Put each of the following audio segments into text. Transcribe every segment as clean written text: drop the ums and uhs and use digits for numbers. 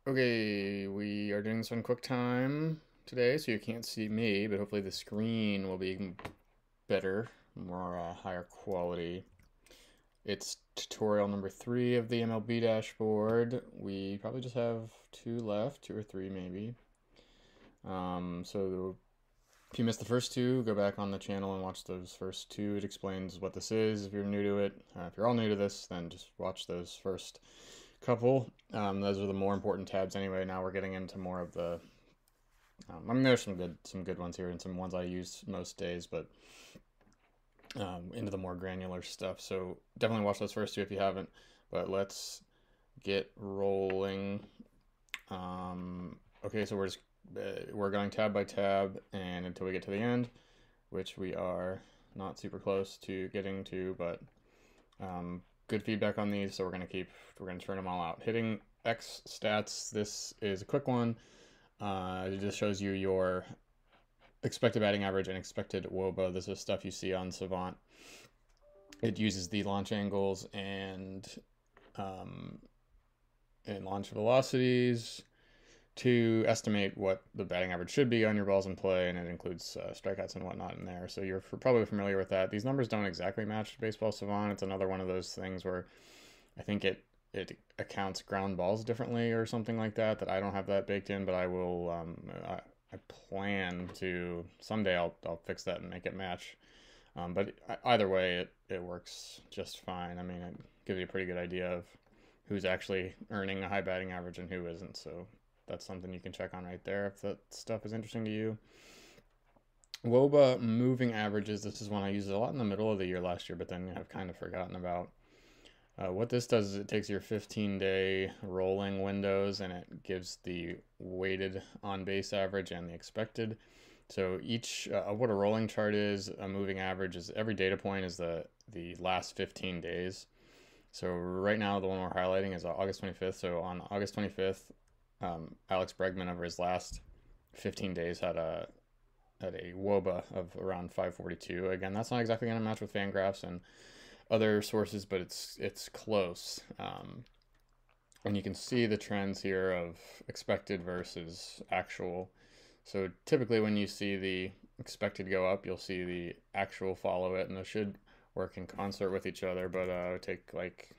Okay, we are doing this on QuickTime today, so you can't see me, but hopefully the screen will be better, more higher quality. It's tutorial number 3 of the MLB Dashboard. We probably just have two left, two or three maybe. So if you missed the first two, go back on the channel and watch those first two. It explains what this is if you're new to it. If you're all new to this, then just watch those first couple. Those are the more important tabs anyway. Now we're getting into more of the. I mean, there's some good ones here and some ones I use most days, but into the more granular stuff. So definitely watch those first two if you haven't. But let's get rolling. Okay, so we're going tab by tab, and until we get to the end, which we are not super close to getting to, but good feedback on these, so we're gonna turn them all out. Hitting X stats, this is a quick one. It just shows you your expected batting average and expected WOBA. This is stuff you see on Savant. It uses the launch angles and launch velocities to estimate what the batting average should be on your balls in play, and it includes strikeouts and whatnot in there. So you're probably familiar with that. These numbers don't exactly match Baseball Savant. It's another one of those things where I think it accounts ground balls differently or something like that. That I don't have that baked in, but I will. I plan to someday. I'll fix that and make it match. But either way, it works just fine. I mean, it gives you a pretty good idea of who's actually earning a high batting average and who isn't. So that's something you can check on right there if that stuff is interesting to you. WOBA moving averages. This is one I used a lot in the middle of the year last year, but then I've kind of forgotten about. What this does is it takes your 15-day rolling windows and it gives the weighted on-base average and the expected. So each what a rolling chart is, a moving average is every data point is the last 15 days. So right now the one we're highlighting is August 25th. So on August 25th, Alex Bregman over his last 15 days had a WOBA of around 542. Again, that's not exactly going to match with Fangraphs and other sources, but it's close. And you can see the trends here of expected versus actual. So typically when you see the expected go up, you'll see the actual follow it, and those should work in concert with each other. But take like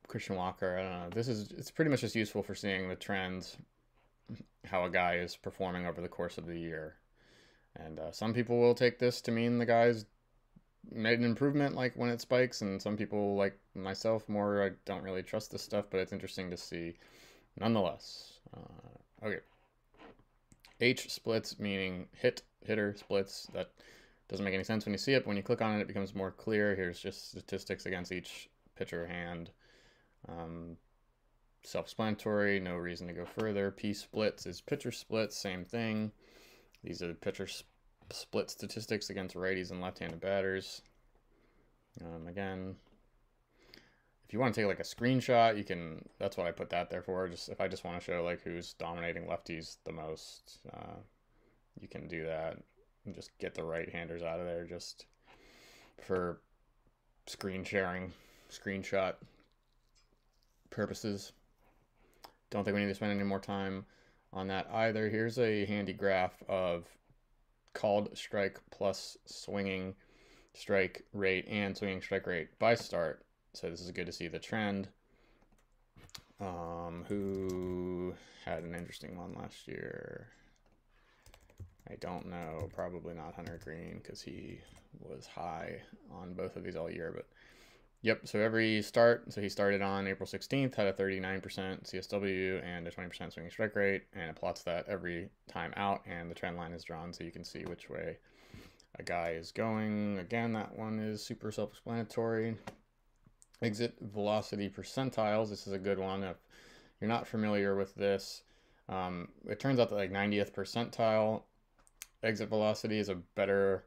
Christian Walker. I don't know. It's pretty much just useful for seeing the trends, how a guy is performing over the course of the year. And some people will take this to mean the guy's made an improvement like when it spikes, and some people like myself more, I don't really trust this stuff, but it's interesting to see nonetheless. Okay. H splits, meaning hitter splits. That doesn't make any sense when you see it, but when you click on it, it becomes more clear. Here's just statistics against each pitcher hand. Self-explanatory, no reason to go further. P splits is pitcher splits, same thing. These are the pitcher split statistics against righties and left-handed batters. Again, if you want to take like a screenshot, you can. That's what I put that there for. Just if I just want to show like who's dominating lefties the most, you can do that and just get the right-handers out of there just for screen sharing, screenshot purposes. Don't think we need to spend any more time on that either. Here's a handy graph of called strike plus swinging strike rate and swinging strike rate by start. So this is good to see the trend. Who had an interesting one last year? I don't know. Probably not Hunter Green because he was high on both of these all year. But yep, so every start, so he started on April 16th, had a 39% CSW and a 20% swinging strike rate, and it plots that every time out, and the trend line is drawn so you can see which way a guy is going. Again, that one is super self-explanatory. Exit velocity percentiles, this is a good one. If you're not familiar with this, it turns out that like 90th percentile exit velocity is a better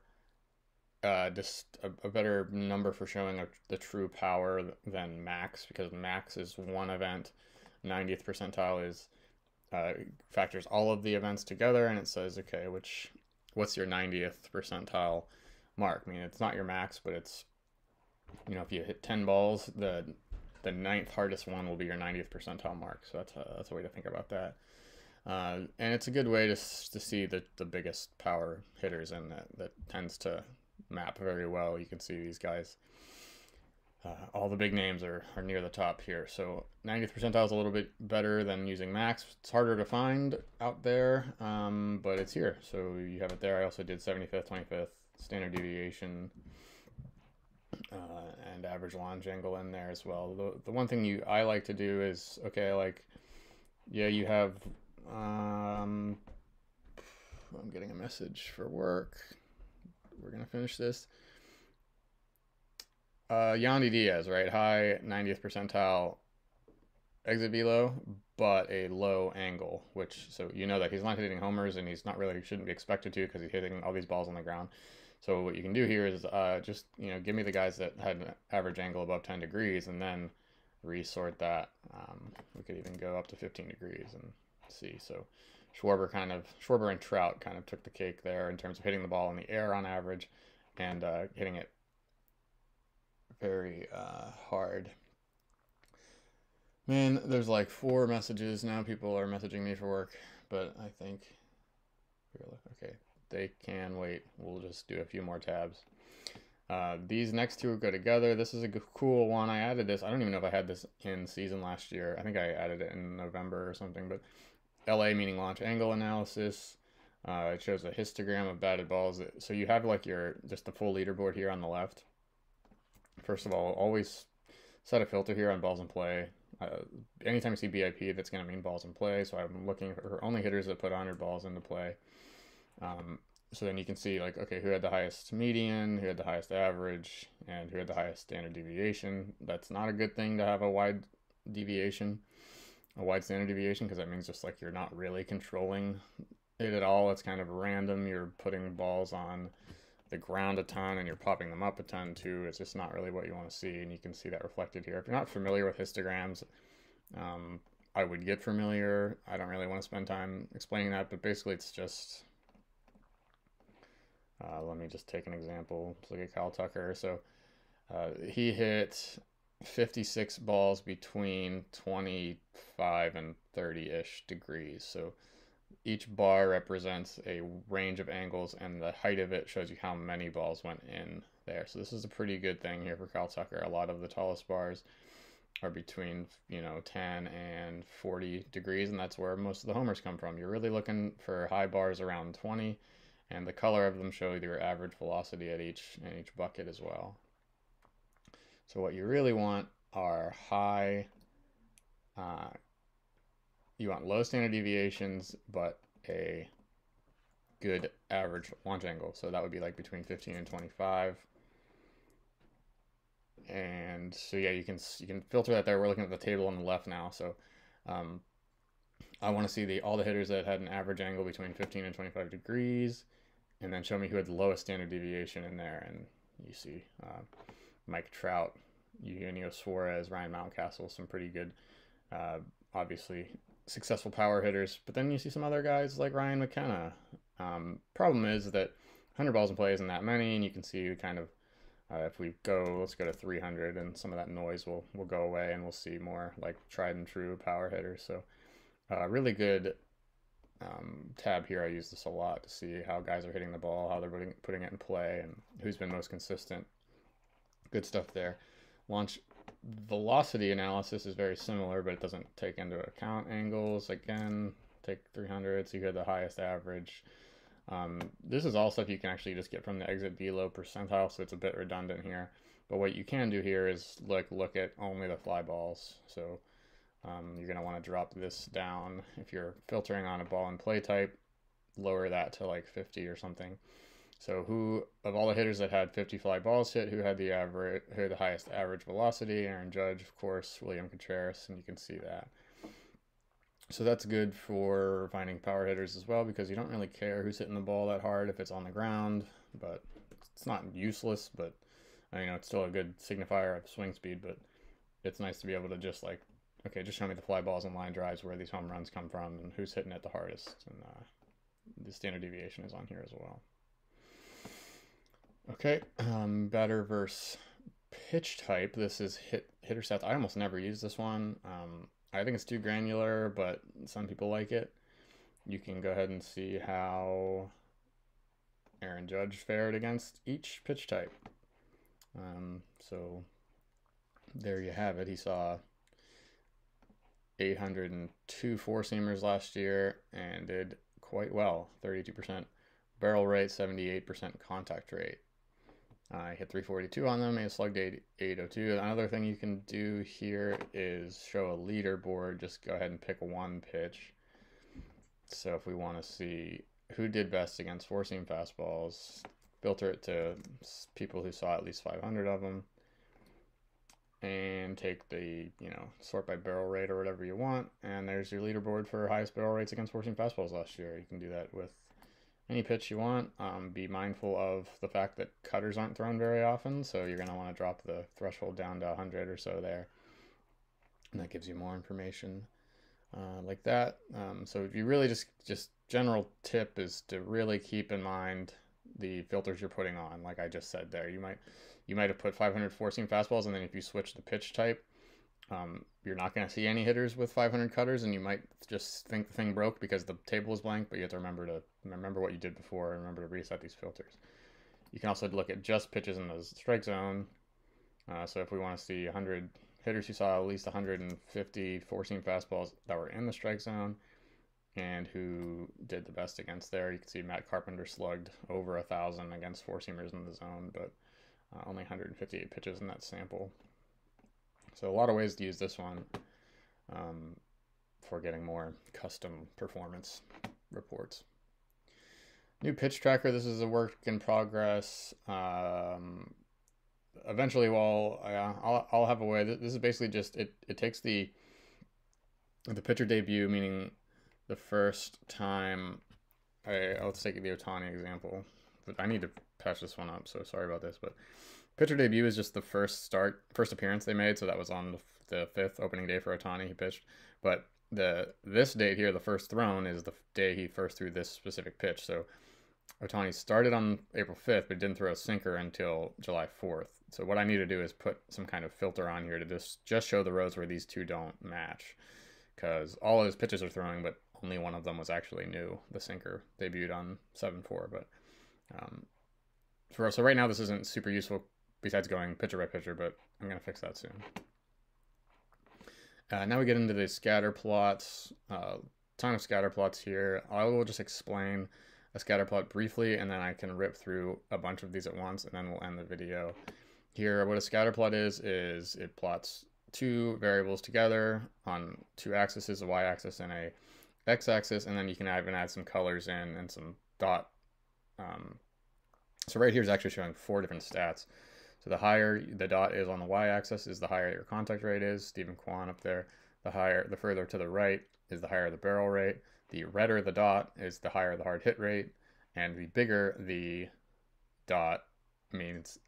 just a better number for showing the true power than max, because max is one event, 90th percentile is factors all of the events together, and it says, okay, what's your 90th percentile mark? I mean, it's not your max, but it's, if you hit 10 balls, the the 9th hardest one will be your 90th percentile mark. So that's a way to think about that. And it's a good way to see the biggest power hitters, and that tends to map very well. You can see these guys. All the big names are near the top here. So 90th percentile is a little bit better than using max. It's harder to find out there, but it's here. So you have it there. I also did 75th, 25th, standard deviation, and average launch angle in there as well. The one thing I like to do is, okay, like, yeah, you have, I'm getting a message for work. We're going to finish this. Yandy Diaz, right? High 90th percentile exit velo, but a low angle, so you know that he's not hitting homers, and he's not really, shouldn't be expected to, because he's hitting all these balls on the ground. So what you can do here is just, give me the guys that had an average angle above 10 degrees, and then resort that. We could even go up to 15 degrees and see. So Schwarber and Trout kind of took the cake there in terms of hitting the ball in the air on average, and hitting it very hard. Man, there's like 4 messages now. People are messaging me for work, but I think, okay, they can wait. We'll just do a few more tabs. These next two go together. This is a cool one. I added this. I don't even know if I had this in season last year. I think I added it in November or something, but LA meaning launch angle analysis. It shows a histogram of batted balls. So you have like just the full leaderboard here on the left. First of all, always set a filter here on balls in play. Anytime you see BIP, that's going to mean balls in play. So I'm looking for only hitters that put 100 balls into play. So then you can see, like, okay, who had the highest median, who had the highest average, and who had the highest standard deviation. That's not a good thing to have a wide standard deviation, because that means just like you're not really controlling it at all. It's kind of random. You're putting balls on the ground a ton, and you're popping them up a ton too. It's just not really what you want to see, and you can see that reflected here. If you're not familiar with histograms, I would get familiar. I don't really want to spend time explaining that, but basically it's just, let me just take an example. Let's look at Kyle Tucker. So he hit 56 balls between 25 and 30-ish degrees. So each bar represents a range of angles, and the height of it shows you how many balls went in there. So this is a pretty good thing here for Kyle Tucker. A lot of the tallest bars are between 10 and 40 degrees, and that's where most of the homers come from. You're really looking for high bars around 20, and the color of them show your average velocity in each bucket as well. So what you really want are you want low standard deviations, but a good average launch angle. So that would be like between 15 and 25. And so yeah, you can filter that there. We're looking at the table on the left now. So I want to see all the hitters that had an average angle between 15 and 25 degrees, and then show me who had the lowest standard deviation in there. And you see Mike Trout, Eugenio Suarez, Ryan Mountcastle, some pretty good, obviously successful power hitters. But then you see some other guys like Ryan McKenna. Problem is that 100 balls in play isn't that many, and you can see kind of, if we go, let's go to 300, and some of that noise will go away, and we'll see more like tried and true power hitters. So really good tab here. I use this a lot to see how guys are hitting the ball, how they're putting it in play, and who's been most consistent. Good stuff there. Launch velocity analysis is very similar, but it doesn't take into account angles. Again, take 300, so you get the highest average. This is all stuff you can actually just get from the exit velo percentile, so it's a bit redundant here. But what you can do here is look at only the fly balls. So you're going to want to drop this down. If you're filtering on a ball and play type, lower that to like 50 or something. So who of all the hitters that had 50 fly balls hit, who had the highest average velocity? Aaron Judge, of course, William Contreras, and you can see that. So that's good for finding power hitters as well, because you don't really care who's hitting the ball that hard if it's on the ground, but it's not useless, but it's still a good signifier of swing speed. But it's nice to be able to just like, okay, just show me the fly balls and line drives, where these home runs come from, and who's hitting it the hardest. And the standard deviation is on here as well. Okay, batter versus pitch type, this is hitter stats. I almost never use this one. I think it's too granular, but some people like it. You can go ahead and see how Aaron Judge fared against each pitch type. So there you have it. He saw 802 four-seamers last year and did quite well. 32% barrel rate, 78% contact rate. I hit 342 on them, and slugged 802. Another thing you can do here is show a leaderboard. Just go ahead and pick one pitch. So if we want to see who did best against four-seam fastballs, filter it to people who saw at least 500 of them, and take the, sort by barrel rate or whatever you want, and there's your leaderboard for highest barrel rates against four-seam fastballs last year. You can do that with any pitch you want. Be mindful of the fact that cutters aren't thrown very often, so you're going to want to drop the threshold down to 100 or so there, and that gives you more information like that. So if you really just general tip is to really keep in mind the filters you're putting on. Like I just said there, you might have put 500 four-seam fastballs, and then if you switch the pitch type, you're not going to see any hitters with 500 cutters, and you might just think the thing broke because the table is blank, but you have to remember what you did before and remember to reset these filters. You can also look at just pitches in the strike zone. So if we want to see 100 hitters who saw at least 150 four-seam fastballs that were in the strike zone and who did the best against there, you can see Matt Carpenter slugged over 1,000 against four-seamers in the zone, but only 158 pitches in that sample. So a lot of ways to use this one for getting more custom performance reports. New pitch tracker. This is a work in progress. Eventually, I'll have a way. This is basically just it takes the pitcher debut, meaning the first time. Let's take the Ohtani example. But I need to patch this one up, so sorry about this. But pitcher debut is just the first appearance they made, so that was on the 5th opening day for Ohtani. He pitched, but this date here, the first thrown, is the day he first threw this specific pitch. So Ohtani started on April 5th, but didn't throw a sinker until July 4th. So what I need to do is put some kind of filter on here to just show the rows where these two don't match, because all of his pitches are throwing, but only one of them was actually new. The sinker debuted on 7-4, but so right now this isn't super useful besides going pitcher by pitcher, but I'm going to fix that soon. Now we get into the scatter plots. Ton of scatter plots here. I will just explain a scatter plot briefly, and then I can rip through a bunch of these at once, and then we'll end the video. Here, what a scatter plot is it plots two variables together on two axes, a y-axis and a x-axis, and then you can even add some colors in and some dot. So right here is actually showing 4 different stats. So the higher the dot is on the y-axis is the higher your contact rate is. Stephen Kwan up there. The further to the right is the higher the barrel rate. The redder the dot is the higher the hard hit rate, and the bigger the dot means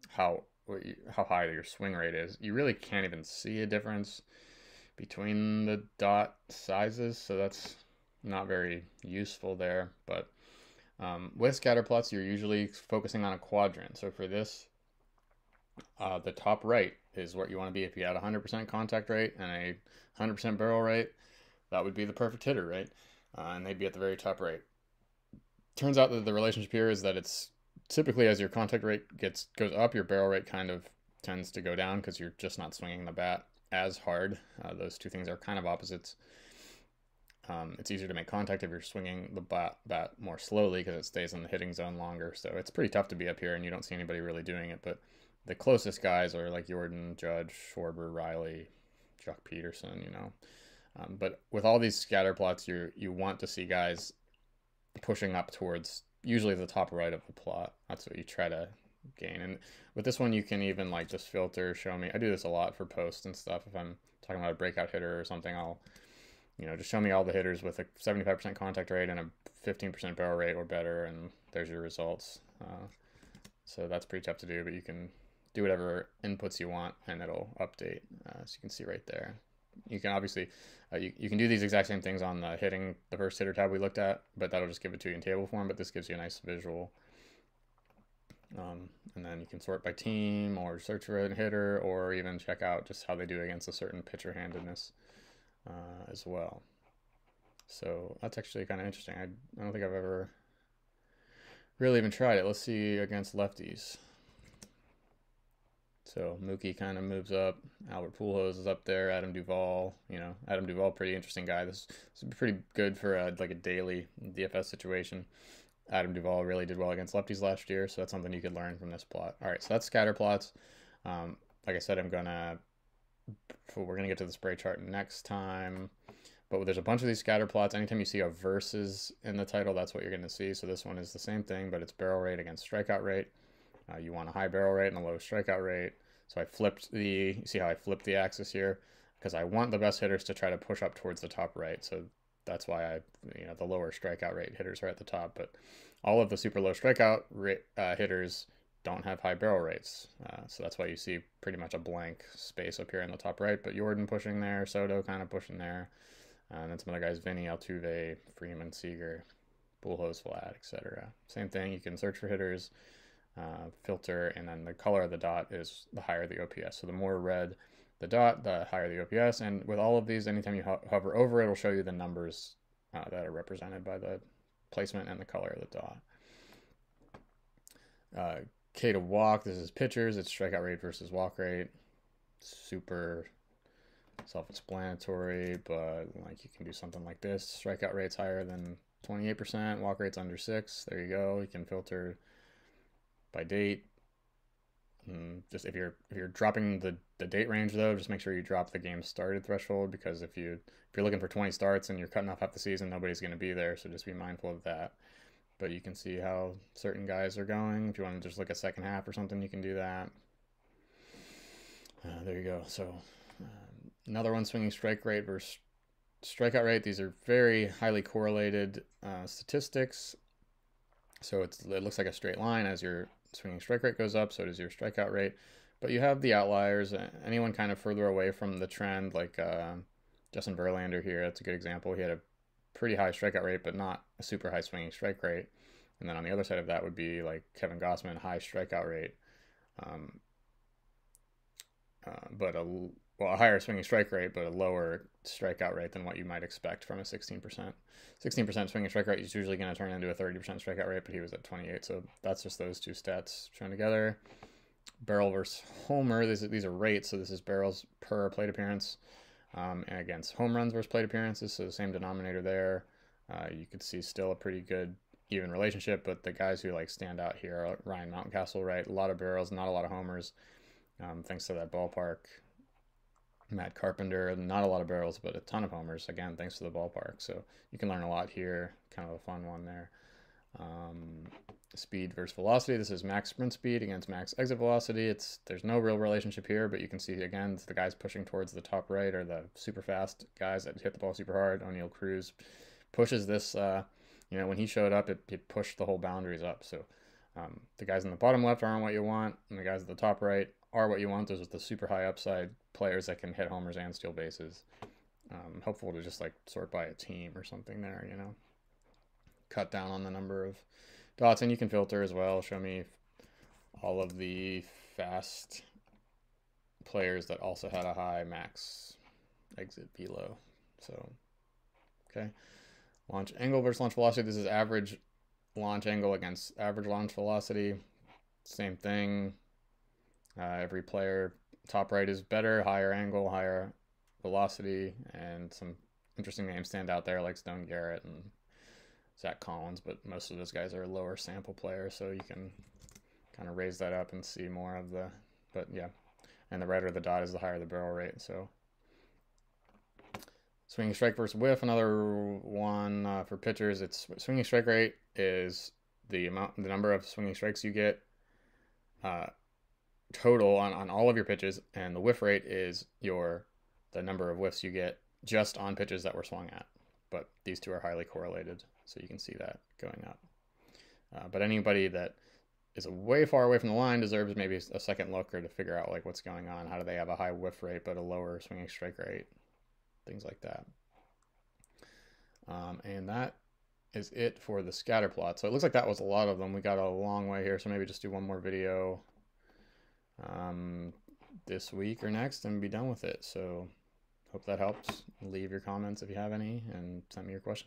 how high your swing rate is. You really can't even see a difference between the dot sizes, so that's not very useful there. But with scatter plots, you're usually focusing on a quadrant. So for this, the top right is what you want to be. If you had 100% contact rate and a 100% barrel rate, that would be the perfect hitter, right? And they'd be at the very top right. Turns out that the relationship here is that it's typically as your contact rate goes up, your barrel rate kind of tends to go down because you're just not swinging the bat as hard. Those two things are kind of opposites. It's easier to make contact if you're swinging the bat more slowly because it stays in the hitting zone longer. So it's pretty tough to be up here, and you don't see anybody really doing it. But the closest guys are like Jordan, Judge, Schwarber, Riley, Chuck Peterson, but with all these scatter plots, you want to see guys pushing up towards usually the top right of the plot. That's what you try to gain. And with this one, you can even like just filter, show me. I do this a lot for posts and stuff. If I'm talking about a breakout hitter or something, I'll just show me all the hitters with a 75% contact rate and a 15% barrel rate or better, and there's your results. So that's pretty tough to do, but you can do whatever inputs you want, and it'll update. So you can see right there. You can obviously, you can do these exact same things on the first hitter tab we looked at, but that'll just give it to you in table form, but this gives you a nice visual. And then you can sort by team or search for a hitter or even check out just how they do against a certain pitcher handedness as well. So that's actually kind of interesting. I don't think I've ever really even tried it. Let's see against lefties. So Mookie kind of moves up. Albert Pujols is up there. Adam Duvall, Adam Duvall, pretty interesting guy. This is pretty good for like a daily DFS situation. Adam Duvall really did well against lefties last year, so that's something you could learn from this plot. All right, so that's scatter plots. Like I said, we're gonna get to the spray chart next time. But there's a bunch of these scatter plots. Anytime you see a versus in the title, that's what you're gonna see. So this one is the same thing, but it's barrel rate against strikeout rate. You want a high barrel rate and a low strikeout rate. So you see how I flipped the axis here? Because I want the best hitters to try to push up towards the top right. So that's why the lower strikeout rate hitters are at the top. But all of the super low strikeout rate hitters don't have high barrel rates. So that's why you see pretty much a blank space up here in the top right. But Jordan pushing there, Soto kind of pushing there. And then some other guys, Vinny, Altuve, Freeman, Seager, Pujols, Vlad, etc. Same thing, you can search for hitters, filter, and then the color of the dot is the higher the OPS. So the more red the dot, the higher the OPS. And with all of these, anytime you hover over it, it'll show you the numbers that are represented by the placement and the color of the dot. K to walk, this is pitchers. It's strikeout rate versus walk rate. Super self-explanatory, but like you can do something like this. Strikeout rate's higher than 28%, walk rate's under 6. There you go. You can filter by date. Just if you're dropping the date range though, just make sure you drop the game started threshold, because if you're looking for 20 starts and you're cutting off half the season, nobody's going to be there, so just be mindful of that. But you can see how certain guys are going. If you want to just look at second half or something, you can do that. There you go. So another one, swinging strike rate versus strikeout rate. These are very highly correlated statistics. So it looks like a straight line. As your swinging strike rate goes up, so does your strikeout rate. But you have the outliers. Anyone kind of further away from the trend, like Justin Verlander here, that's a good example. He had a pretty high strikeout rate, but not a super high swinging strike rate. And then on the other side of that would be like Kevin Gausman, high strikeout rate, but a higher swinging strike rate, but a lower strikeout rate than what you might expect from a 16%. 16% swinging strike rate is usually going to turn into a 30% strikeout rate, but he was at 28. So that's just those two stats shown together. Barrel versus homer. These are rates, so this is barrels per plate appearance. And against home runs versus plate appearances, so the same denominator there. You could see still a pretty good even relationship, but the guys who like stand out here are Ryan Mountcastle, right? A lot of barrels, not a lot of homers, thanks to that ballpark. Matt Carpenter, not a lot of barrels, but a ton of homers, again, thanks to the ballpark. So you can learn a lot here, kind of a fun one there. Speed versus velocity. This is max sprint speed against max exit velocity. There's no real relationship here, but you can see again, it's the guys pushing towards the top right are the super fast guys that hit the ball super hard. O'Neal Cruz pushes this, when he showed up, it pushed the whole boundaries up. So the guys in the bottom left aren't what you want, and the guys at the top right are what you want. Those are the super high upside players that can hit homers and steal bases. Helpful to just like sort by a team or something there, cut down on the number of dots, and you can filter as well. Show me all of the fast players that also had a high max exit velo. So, okay. Launch angle versus launch velocity. This is average launch angle against average launch velocity. Same thing. Every player, top right is better, higher angle, higher velocity, and some interesting names stand out there like Stone Garrett and Zach Collins, but most of those guys are lower sample players, so you can kind of raise that up and see more of but yeah. And the redder the dot is the higher the barrel rate, so. Swinging strike versus whiff, another one for pitchers. It's swinging strike rate is the number of swinging strikes you get total on all of your pitches, and the whiff rate is the number of whiffs you get just on pitches that were swung at. But these two are highly correlated, so you can see that going up. But anybody that is way far away from the line deserves maybe a second look or to figure out like what's going on. How do they have a high whiff rate but a lower swinging strike rate? Things like that. And that is it for the scatter plot. So it looks like that was a lot of them. We got a long way here, so maybe just do one more video this week or next and be done with it. So hope that helps. Leave your comments if you have any and send me your questions.